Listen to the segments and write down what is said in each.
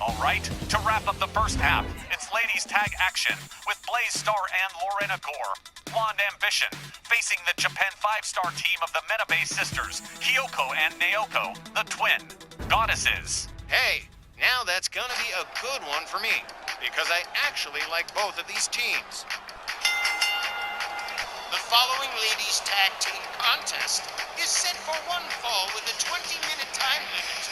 all right. To wrap up the first half, it's ladies tag action with Blaze Star and Lorena Gore, Blonde Ambition, facing the Japan 5-star team of the Menabe sisters, Kyoko and Naoko, the twin goddesses. Hey, now that's gonna be a good one for me, because I actually like both of these teams. The following ladies tag team contest is set for one fall with a 20-minute time limit.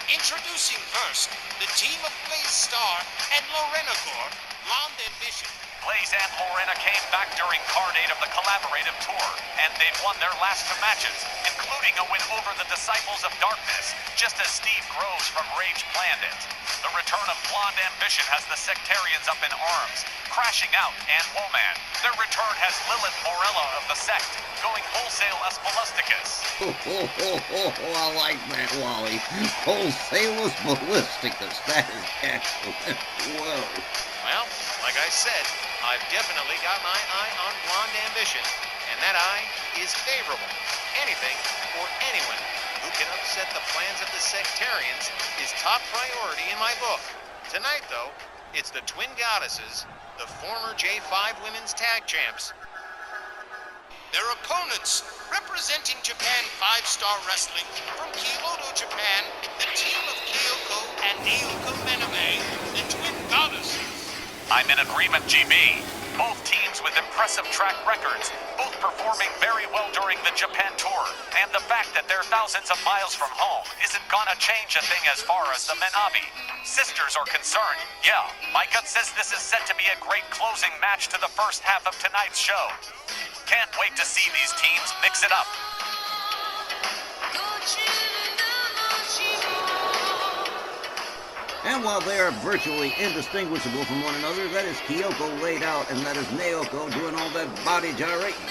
Introducing first, the team of Blaze Star and Lorena Gore, Blonde Ambition. Blaze and Lorena came back during Card 8 of the collaborative tour, and they've won their last two matches, including a win over the Disciples of Darkness, just as Steve Groves from Rage planned it. The return of Blonde Ambition has the Sectarians up in arms, crashing out and Woman. Their return has Lilith Morella of the Sect, going wholesale Espalisticus. I like that, Wally. Wholesale Espalisticus. That is excellent. Whoa. Well, like I said, I've definitely got my eye on Blonde Ambition, and that eye is favorable. Anything or anyone who can upset the plans of the Sectarians is top priority in my book. Tonight, though, it's the Twin Goddesses, the former J5 Women's Tag Champs. Their opponents, representing Japan 5-star Wrestling from Kyoto, Japan, the team of Kyoko and Naoko Menabe, the Twin Goddesses. I'm in agreement, GB. Both teams with impressive track records, both performing very well during the Japan tour. And the fact that they're thousands of miles from home isn't gonna change a thing as far as the Menabe sisters are concerned. Yeah, my gut says this is set to be a great closing match to the first half of tonight's show. Can't wait to see these teams mix it up. And while they are virtually indistinguishable from one another, that is Kyoko laid out, and that is Naoko doing all that body gyrating.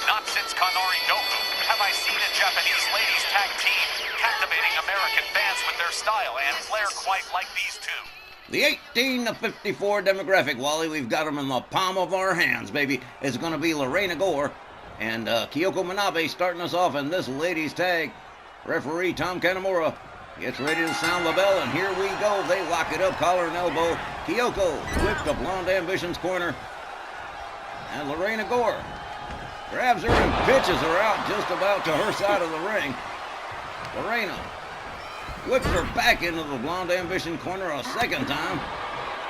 Not since Kanori Doku have I seen a Japanese ladies tag team captivating American fans with their style and flair quite like these two. The 18 to 54 demographic, Wally, we've got them in the palm of our hands, baby. It's going to be Lorena Gore and Kyoko Manabe starting us off in this ladies tag. Referee Tom Kanamura gets ready to sound the bell, and here we go. They lock it up, collar and elbow. Kyoko whipped to Blonde Ambition's corner. And Lorena Gore grabs her and pitches her out just about to her side of the ring. Lorena whips her back into the Blonde Ambition corner a second time.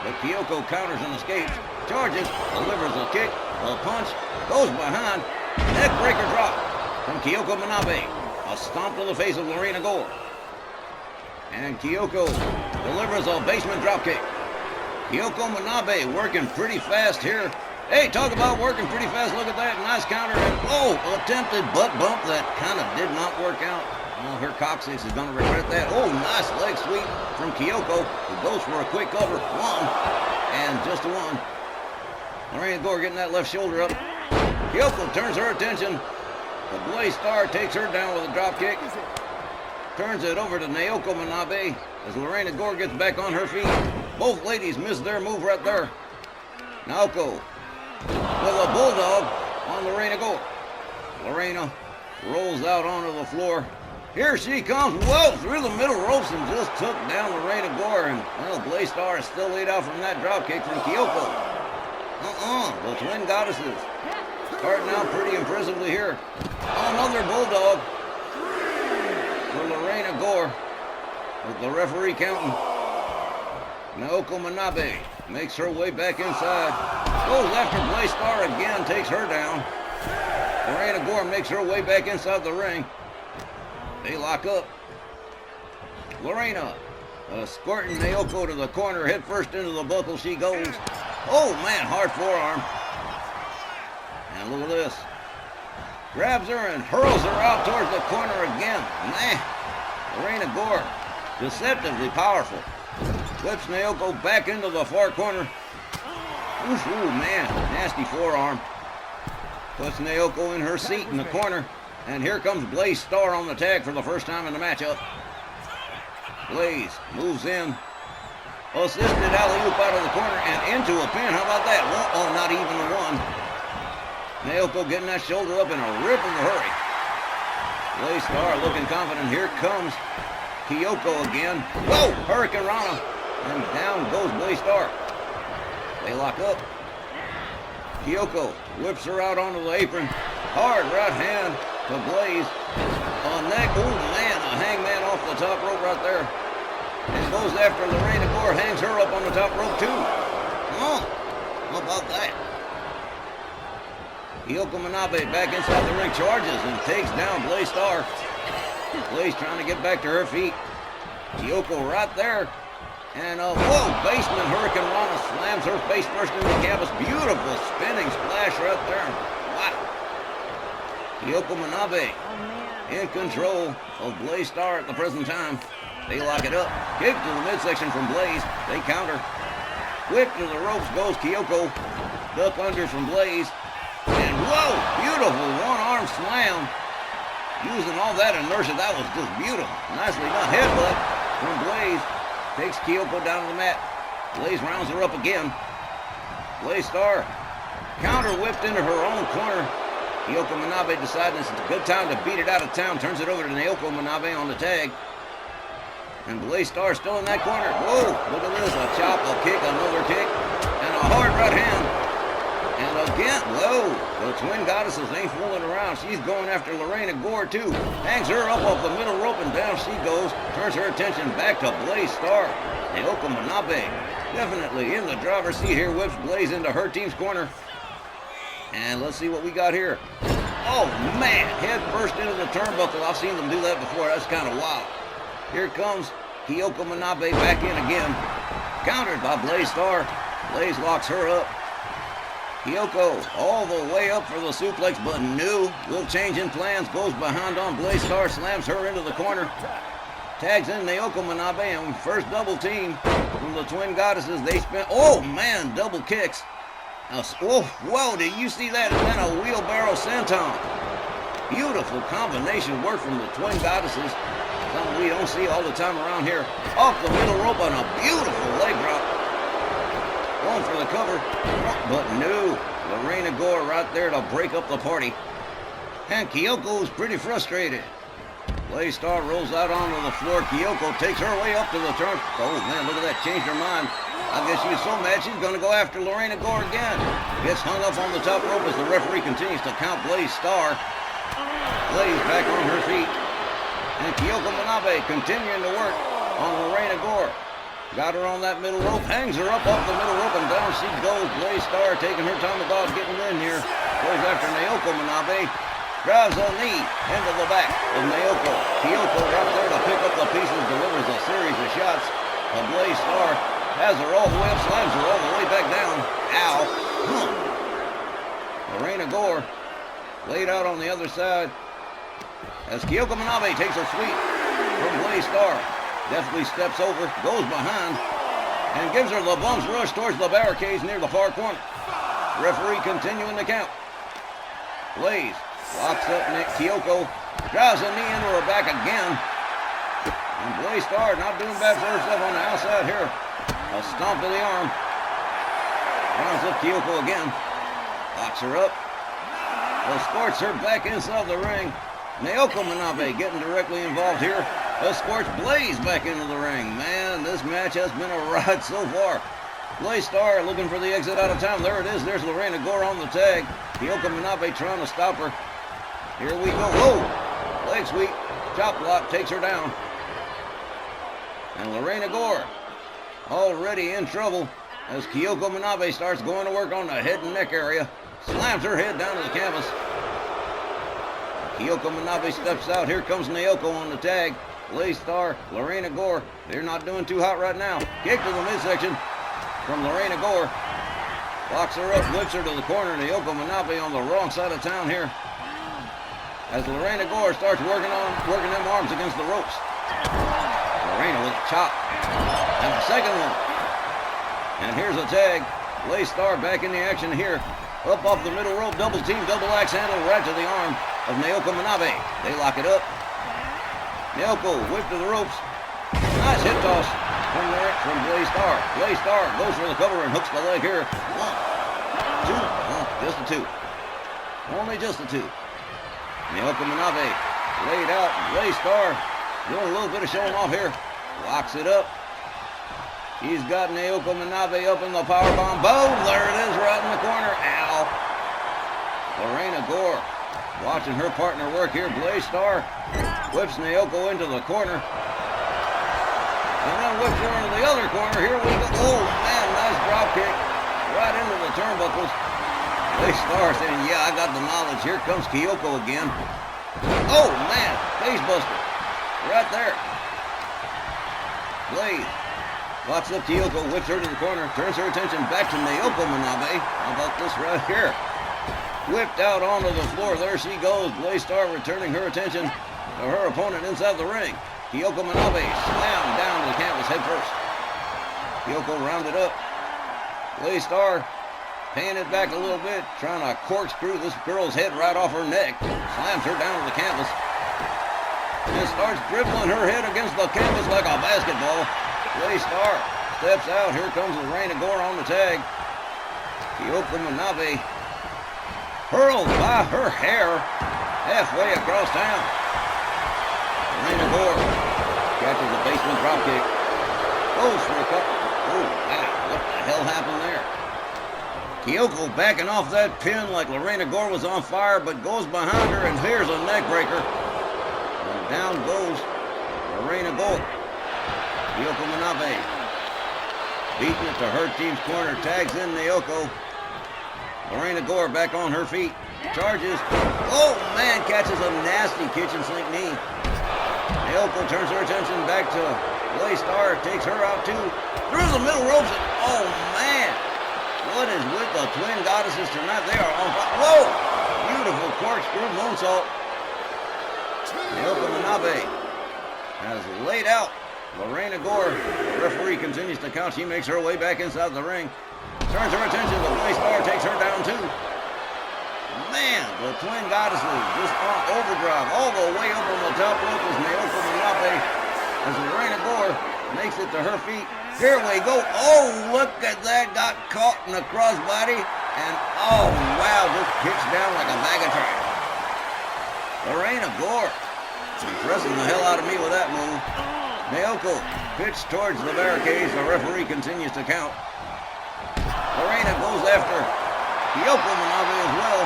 But Kyoko counters and escapes, charges, delivers a kick, a punch, goes behind, neck breaker drop from Kyoko Manabe. A stomp to the face of Lorena Gore. And Kyoko delivers a basement dropkick. Kyoko Manabe working pretty fast here. Hey, talk about working pretty fast. Look at that. Nice counter. And, attempted butt bump that kind of did not work out. Oh, her coccyx is going to regret that. Oh, nice leg sweep from Kyoko, who goes for a quick cover. One. And just a one. Lorena Gore getting that left shoulder up. Kyoko turns her attention. The Blaze Star takes her down with a dropkick. Turns it over to Naoko Manabe as Lorena Gore gets back on her feet. Both ladies miss their move right there. Naoko with a bulldog on Lorena Gore. Lorena rolls out onto the floor. Here she comes. Whoa, through the middle ropes and just took down Lorena Gore. And, well, Blaze Star is still laid out from that dropkick from Kyoko. The Twin Goddesses starting out pretty impressively here. Another bulldog for Lorena Gore, with the referee counting. Naoko Manabe makes her way back inside. Goes after Blaze Star again, takes her down. Lorena Gore makes her way back inside the ring. They lock up. Lorena escorting Naoko to the corner, head first into the buckle she goes. Oh man, hard forearm. And look at this. Grabs her and hurls her out towards the corner again. Man, Lorena Gore, deceptively powerful. Whips Naoko back into the far corner. Ooh, man, nasty forearm. Puts Naoko in her seat in the corner. And here comes Blaze Star on the tag for the first time in the matchup. Blaze moves in. Assisted alley-oop out of the corner and into a pin. How about that? Oh, not even a one. Naoko getting that shoulder up in a rip of a hurry. Blaze Star looking confident. Here comes Kyoko again. Whoa! Hurricane Rana. And down goes Blaze Star. They lock up. Kyoko whips her out onto the apron. Hard right hand to Blaze. A neck. Oh man, a hangman off the top rope right there. And goes after Lorena Gore. Hangs her up on the top rope too. Oh, how about that? Kyoko Manabe back inside the ring, charges and takes down Blaze Star. Blaze trying to get back to her feet. Kyoko right there. And whoa, basement Hurricane Rana slams her face first into the canvas. Beautiful spinning splash right there. Wow. Kyoko Manabe in control of Blaze Star at the present time. They lock it up. Kick to the midsection from Blaze. They counter. Quick to the ropes goes Kyoko. Duck under from Blaze. And whoa, beautiful one-arm slam. Using all that inertia, that was just beautiful. Nicely done. Headbutt from Blaze. Takes Kyoko down to the mat. Blaze rounds her up again. Blaze Star counter whipped into her own corner. Kyoko Manabe deciding it's a good time to beat it out of town. Turns it over to Naoko Manabe on the tag. And Blaze Star still in that corner. Whoa, look at this. A chop, a kick, another kick, and a hard right hand. And again, whoa, the Twin Goddesses ain't fooling around. She's going after Lorena Gore too. Hangs her up off the middle rope and down she goes. Turns her attention back to Blaze Star. Naoko Manabe definitely in the driver's seat here. Whips Blaze into her team's corner. And let's see what we got here. Oh man, head first into the turnbuckle. I've seen them do that before. That's kind of wild. Here comes Kyoko Manabe back in again. Countered by Blaze Star. Blaze locks her up. Kyoko all the way up for the suplex, but no. Will change in plans. Goes behind on Blaze Star. Slams her into the corner. Tags in Naoko Manabe, and first double team from the Twin Goddesses. They spin. Oh man, double kicks. Whoa, did you see that? And then a wheelbarrow senton. Beautiful combination work from the Twin Goddesses. Something we don't see all the time around here. Off the middle rope on a beautiful leg drop. Going for the cover, but no. Lorena Gore right there to break up the party. And Kyoko's pretty frustrated. Blaze Star rolls out onto the floor. Kyoko takes her way up to the turn. Oh man, look at that, changed her mind. I guess she was so mad she's going to go after Lorena Gore again. Gets hung up on the top rope as the referee continues to count Blaze Star. Blaze back on her feet. And Kyoko Manabe continuing to work on Lorena Gore. Got her on that middle rope, hangs her up off the middle rope, and down she goes. Blaze Star taking her time about getting in here. Goes after Naoko Manabe. Drives a knee into the back of Naoko. Kyoko right there to pick up the pieces, delivers a series of shots. A Blaze Star has her all the way up, slams her all the way back down. Ow. Lorena Gore laid out on the other side as Kyoko Manabe takes a sweep from Blaze Star. Definitely steps over, goes behind, and gives her the bumps rush towards the barricades near the far corner. Referee continuing the count. Blaze locks up Kyoko, drives a knee into her back again. And Blaze Star not doing bad for herself on the outside here. A stomp to the arm. Rounds up Kyoko again. Locks her up. Escorts her back inside the ring. Naoko Manabe getting directly involved here. Escorts Blaze back into the ring. Man, this match has been a ride so far. Blaze Star looking for the exit out of town. There it is. There's Lorena Gore on the tag. Kyoko Manabe trying to stop her. Here we go. Whoa! Leg sweep. Chop block takes her down. And Lorena Gore already in trouble as Kyoko Manabe starts going to work on the head and neck area. Slams her head down to the canvas. Kyoko Manabe steps out. Here comes Naoko on the tag. Blaze Star, Lorena Gore. They're not doing too hot right now. Kick to the midsection from Lorena Gore. Locks her up, whips her to the corner. Naoko Manabe on the wrong side of town here. As Lorena Gore starts working them arms against the ropes. Lorena with a chop. And a second one. And here's a tag. Blaze Star back in the action here. Up off the middle rope, double team, double axe handle right to the arm of Naoko Manabe. They lock it up. Naoko whip to the ropes. Nice hip toss from Blaze Star. Blaze Star goes for the cover and hooks the leg here. 1, 2, just a 2. Only just a 2. Naoko Manabe laid out. Blaze Star doing a little bit of showing off here. Locks it up. She's got Naoko Manabe up in the powerbomb. Boom! There it is right in the corner. Ow. Lorena Gore watching her partner work here. Blaze Star whips Naoko into the corner. And then whips her into the other corner. Here we go. Oh, man, nice drop kick. Right into the turnbuckles. Blaze Star saying, yeah, I got the knowledge. Here comes Kyoko again. Oh, man, face buster. Right there. Blaze locks up Kyoko, whips her to the corner, turns her attention back to Naoko Manabe. How about this right here? Whipped out onto the floor. There she goes. Blaze Star returning her attention to her opponent inside the ring. Kyoko Manabe slammed down to the canvas head first. Kyoko rounded up. Blaze Star paying it back a little bit, trying to corkscrew this girl's head right off her neck. Slams her down to the canvas. And starts dribbling her head against the canvas like a basketball. Blaze Star steps out. Here comes Lorena Gore on the tag. Kyoko Manabe hurled by her hair halfway across town. Lorena Gore catches a basement dropkick. Goes for a couple. Oh, wow. What the hell happened there? Kyoko backing off that pin like Lorena Gore was on fire, but goes behind her, and here's a neck breaker. And down goes Lorena Gore. Kyoko Manabe beating it to her team's corner, tags in Naoko. Lorena Gore back on her feet, charges. Oh man, catches a nasty kitchen sink knee. Naoko turns her attention back to Blaze Star, takes her out too. Through the middle ropes, and oh man, what is with the twin goddesses tonight? They are on fire. Whoa, beautiful corkscrew moonsault. Naoko Manabe has laid out Lorena Gore. The referee continues to count. She makes her way back inside the ring. Turns her attention to Blaze Star, takes her down too. Man, the twin goddesses just on overdrive. All the way up on the top rope is Naoko Manabe as Lorena Gore makes it to her feet. Here we go. Oh, look at that. Got caught in the crossbody. And oh, wow, just kicks down like a bag of trash. Lorena Gore impressing the hell out of me with that move. Naoko pitched towards the barricades. The referee continues to count. Lorena goes after Kyoko Manabe as well.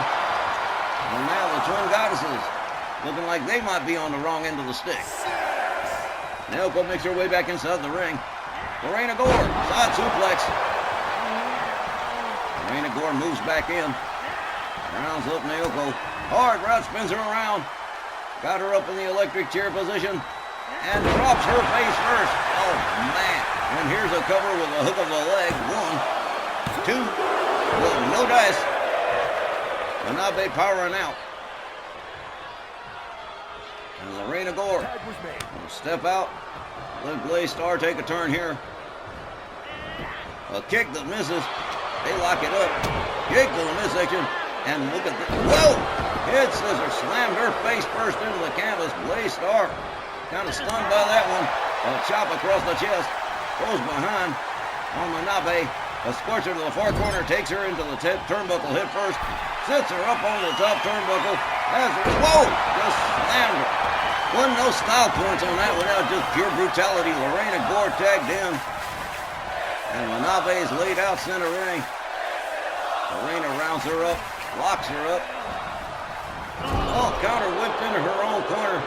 And now the twin goddesses looking like they might be on the wrong end of the stick. Naoko makes her way back inside the ring. Lorena Gore, side suplex. Lorena Gore moves back in. Rounds up Naoko. Hard right, spins her around. Got her up in the electric chair position. And drops her face first. Oh, man. And here's a cover with a hook of the leg. 1, 2. Well, no dice. Manabe powering out. And Lorena Gore will step out. Let Blaze Star take a turn here. A kick that misses. They lock it up. Kick to the midsection. And look at this. Whoa! Head scissor slammed her face first into the canvas. Blaze Star kind of stunned by that one. A chop across the chest. Goes behind on Manabe. A scorcher to the far corner. Takes her into the turnbuckle head first. Sits her up on the top turnbuckle. Has her. Whoa! Just slammed her. Wasn't no style points on that one. That was just pure brutality. Lorena Gore tagged in. And Manabe's laid out center ring. Lorena rounds her up. Locks her up. Oh, counter whipped into her own corner.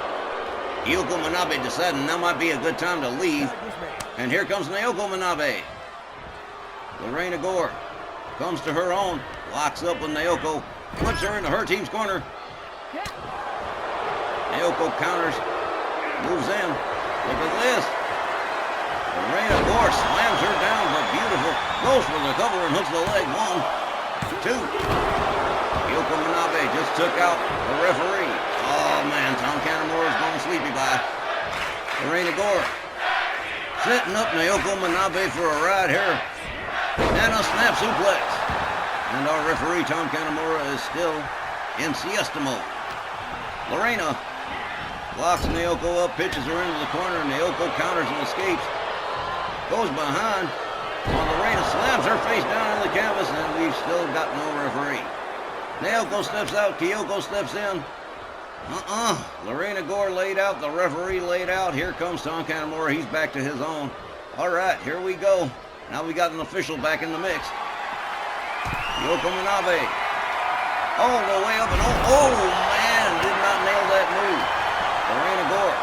Kyoko Manabe deciding that might be a good time to leave. And here comes Naoko Manabe. Lorena Gore comes to her own. Locks up with Naoko. Puts her into her team's corner. Naoko counters. Moves in. Look at this. Lorena Gore slams her down, but beautiful. Goes for the cover and hooks the leg. 1, 2. Kyoko Manabe just took out the referee. Oh man, Tom Kanemaru's going sleepy by. Lorena Gore setting up Naoko Manabe for a ride here. And a snap suplex. And our referee, Tom Kanemaru, is still in siesta mode. Lorena locks Naoko up, pitches her into the corner. Naoko counters and escapes. Goes behind. Lorena slams her face down on the canvas, and we've still got no referee. Naoko steps out. Kyoko steps in. Lorena Gore laid out. The referee laid out. Here comes Tom Kanemaru. He's back to his own. All right, here we go. Now we got an official back in the mix. Kyoko Manabe. All the way up and oh man, did not nail that move. Lorena Gore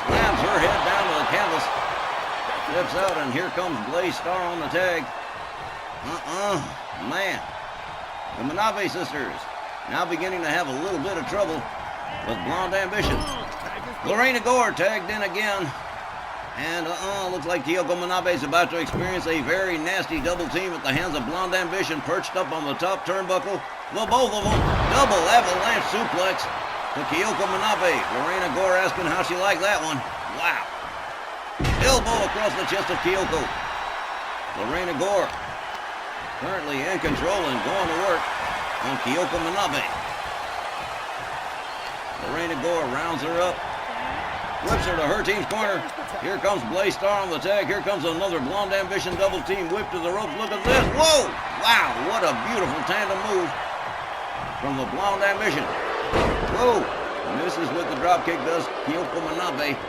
slams her head down to the canvas. Steps out, and here comes Blaze Star on the tag. Man. The Manabe sisters now beginning to have a little bit of trouble with Blonde Ambition. Lorena Gore tagged in again. And looks like Kyoko Manabe is about to experience a very nasty double team at the hands of Blonde Ambition, perched up on the top turnbuckle. The both of them double avalanche suplex to Kyoko Manabe. Lorena Gore asking how she liked that one. Wow. Elbow across the chest of Kyoko. Lorena Gore currently in control and going to work on Kyoko Manabe. Lorena Gore rounds her up. Whips her to her team's corner. Here comes Blaze Star on the tag. Here comes another Blonde Ambition double team whip to the ropes. Look at this. Whoa! Wow, what a beautiful tandem move from the Blonde Ambition. Whoa! Misses with the dropkick, does Kyoko Manabe.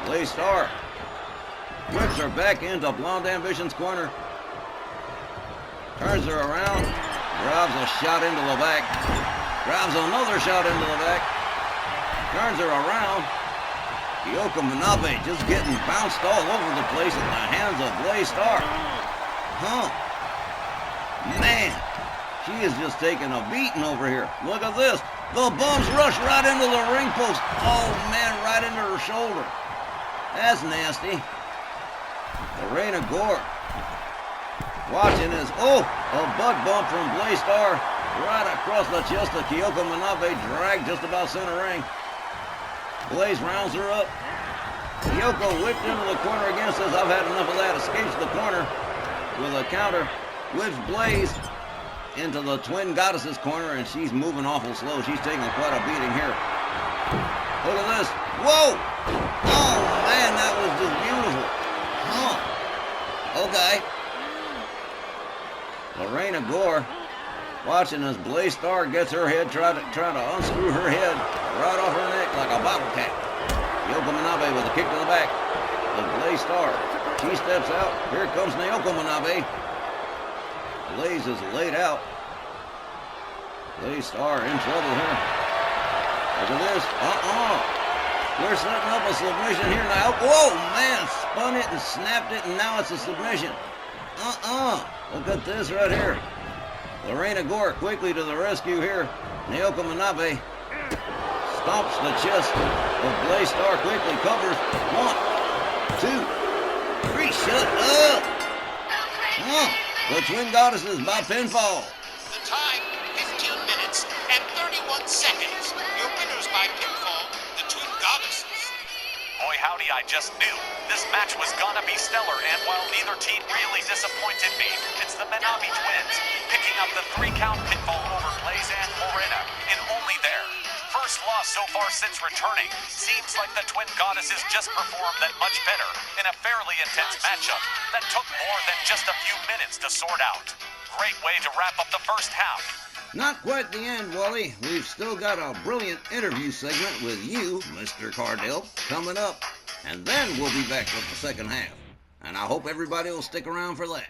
Blaze Star whips her back into Blonde Ambition's corner. Turns her around. Drives a shot into the back. Drives another shot into the back. Turns her around. Kyoko Manabe just getting bounced all over the place at the hands of Blaze Star. Man, she is just taking a beating over here. Look at this. The bumps rush right into the ring post. Oh, man, right into her shoulder. That's nasty. Lorena Gore watching this. Oh, a butt bump from Blaze Star right across the chest of Kyoko Manabe, dragged just about center ring. Blaze rounds her up. Kyoko whipped into the corner again, says, I've had enough of that. Escapes the corner with a counter. Whips Blaze into the Twin Goddesses corner, and she's moving awful slow. She's taking quite a beating here. Look at this. Whoa! Oh, man, that was just beautiful. Okay. Lorena Gore watching as Blaze Star gets her head, trying to unscrew her head right off her neck like a bottle cap. Kyoko Manabe with a kick to the back of Blaze Star. She steps out. Here comes Naoko Manabe. Blaze is laid out. Blaze Star in trouble here. Look at this. We're setting up a submission here now. Whoa, man, spun it and snapped it, and now it's a submission. Look at this right here. Lorena Gore quickly to the rescue here. Naoko Manabe stomps the chest of Blaze Star quickly. Covers. 1, 2, 3. Shut up. The Twin Goddesses by pinfall. The time, 15 minutes and 31 seconds. Your winners by pinfall, the Twin Goddesses. Boy, howdy, I just knew. This match was gonna be stellar, and while neither team really disappointed me, it's the Manabe twins picking up the 3-count pinfall over Blaze and Lorena in only their first loss so far since returning. Seems like the Twin Goddesses just performed that much better in a fairly intense matchup that took more than just a few minutes to sort out. Great way to wrap up the first half. Not quite the end, Wally. We've still got a brilliant interview segment with you, Mr. Cardell, coming up. And then we'll be back with the second half. And I hope everybody will stick around for that.